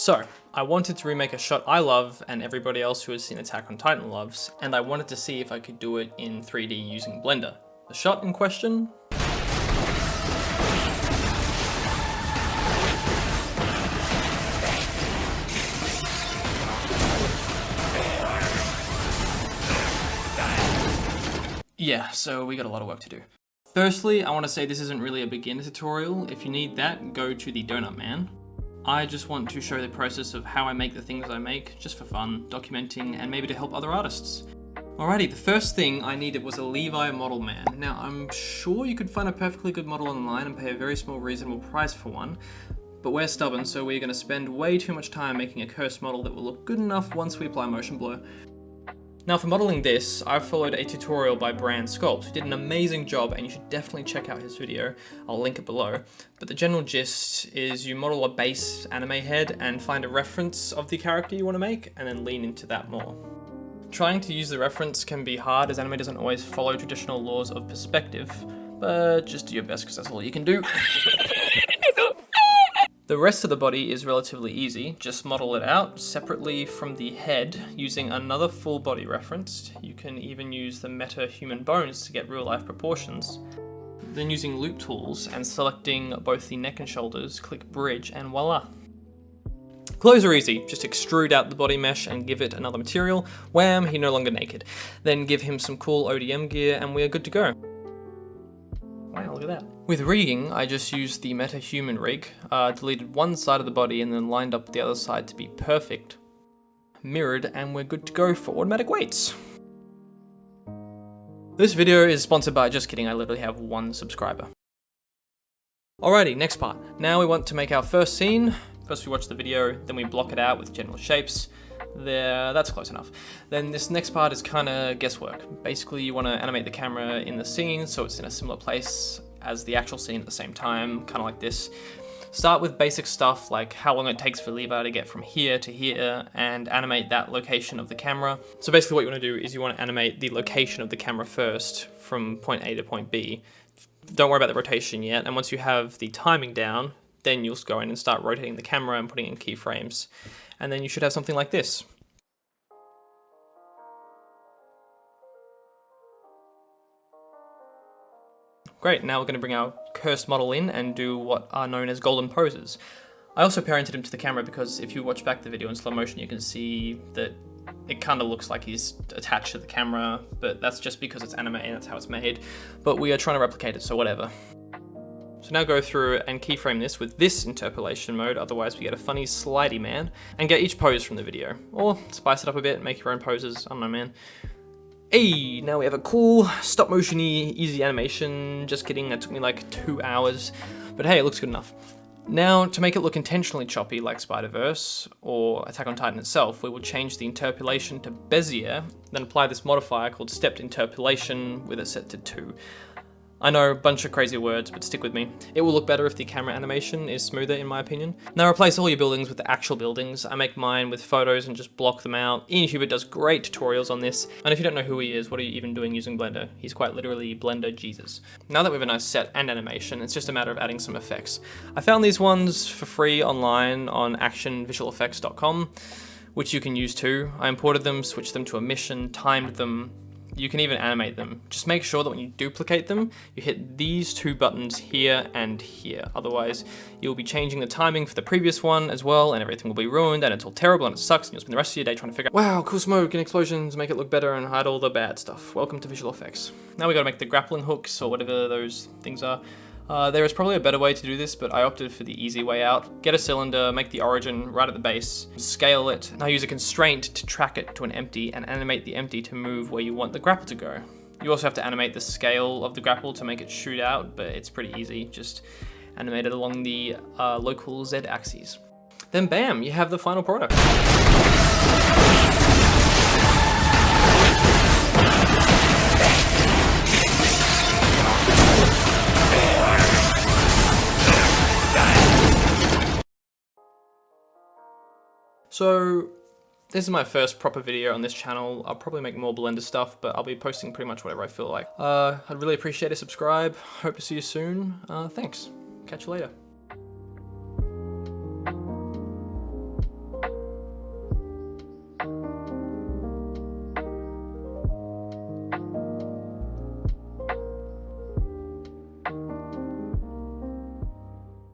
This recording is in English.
So, I wanted to remake a shot I love and everybody else who has seen Attack on Titan loves, and I wanted to see if I could do it in 3D using Blender. The shot in question? Yeah, so we got a lot of work to do. Firstly, I want to say this isn't really a beginner tutorial. If you need that, go to the Donut Man. I just want to show the process of how I make the things I make, just for fun, documenting, and maybe to help other artists. Alrighty, the first thing I needed was a Levi model man. Now, I'm sure you could find a perfectly good model online and pay a very small reasonable price for one, but we're stubborn, so we're going to spend way too much time making a cursed model that will look good enough once we apply motion blur. Now for modeling this, I followed a tutorial by Brand Sculpt, who did an amazing job, and you should definitely check out his video. I'll link it below. But the general gist is you model a base anime head and find a reference of the character you want to make, and then lean into that more. Trying to use the reference can be hard as anime doesn't always follow traditional laws of perspective, but just do your best because that's all you can do. The rest of the body is relatively easy, just model it out separately from the head using another full body reference. You can even use the meta human bones to get real life proportions. Then using loop tools and selecting both the neck and shoulders, click bridge and voila. Clothes are easy, just extrude out the body mesh and give it another material. Wham, he's no longer naked. Then give him some cool ODM gear and we are good to go. Wow, look at that. With rigging, I just used the meta human rig, deleted one side of the body and then lined up the other side to be perfect. Mirrored, and we're good to go for automatic weights. This video is sponsored by, just kidding, I literally have one subscriber. Alrighty, next part. Now we want to make our first scene. First we watch the video, then we block it out with general shapes. There, that's close enough. Then this next part is kind of guesswork. Basically, you want to animate the camera in the scene so it's in a similar place as the actual scene at the same time, kind of like this. Start with basic stuff like how long it takes for Levi to get from here to here and animate that location of the camera. So basically what you want to do is you want to animate the location of the camera first from point A to point B. Don't worry about the rotation yet, and once you have the timing down, then you'll go in and start rotating the camera and putting in keyframes. And then you should have something like this. Great, now we're going to bring our cursed model in and do what are known as golden poses. I also parented him to the camera because if you watch back the video in slow motion, you can see that it kind of looks like he's attached to the camera, but that's just because it's anime and that's how it's made. But we are trying to replicate it, so whatever. So now go through and keyframe this with this interpolation mode, otherwise we get a funny slidey man, and get each pose from the video. Or spice it up a bit, make your own poses, I don't know man. Hey, now we have a cool stop motion-y easy animation. Just kidding, that took me like 2 hours, but hey, it looks good enough. Now, to make it look intentionally choppy like Spider-Verse or Attack on Titan itself, we will change the interpolation to Bezier, then apply this modifier called stepped interpolation with it set to 2. I know, a bunch of crazy words, but stick with me. It will look better if the camera animation is smoother, in my opinion. Now replace all your buildings with the actual buildings. I make mine with photos and just block them out. Ian Hubert does great tutorials on this, and if you don't know who he is, what are you even doing using Blender? He's quite literally Blender Jesus. Now that we have a nice set and animation, it's just a matter of adding some effects. I found these ones for free online on actionvisualeffects.com, which you can use too. I imported them, switched them to a mission, timed them. You can even animate them. Just make sure that when you duplicate them, you hit these two buttons here and here. Otherwise, you'll be changing the timing for the previous one as well, and everything will be ruined, and it's all terrible, and it sucks, and you'll spend the rest of your day trying to figure out, wow, cool smoke and explosions, make it look better, and hide all the bad stuff. Welcome to visual effects. Now we gotta make the grappling hooks, or whatever those things are. There is probably a better way to do this, but I opted for the easy way out. Get a cylinder, make the origin right at the base, scale it. Now use a constraint to track it to an empty and animate the empty to move where you want the grapple to go. You also have to animate the scale of the grapple to make it shoot out, but it's pretty easy. Just animate it along the local Z axes. Then bam, you have the final product. So, this is my first proper video on this channel. I'll probably make more Blender stuff, but I'll be posting pretty much whatever I feel like. I'd really appreciate a subscribe. Hope to see you soon. Thanks. Catch you later.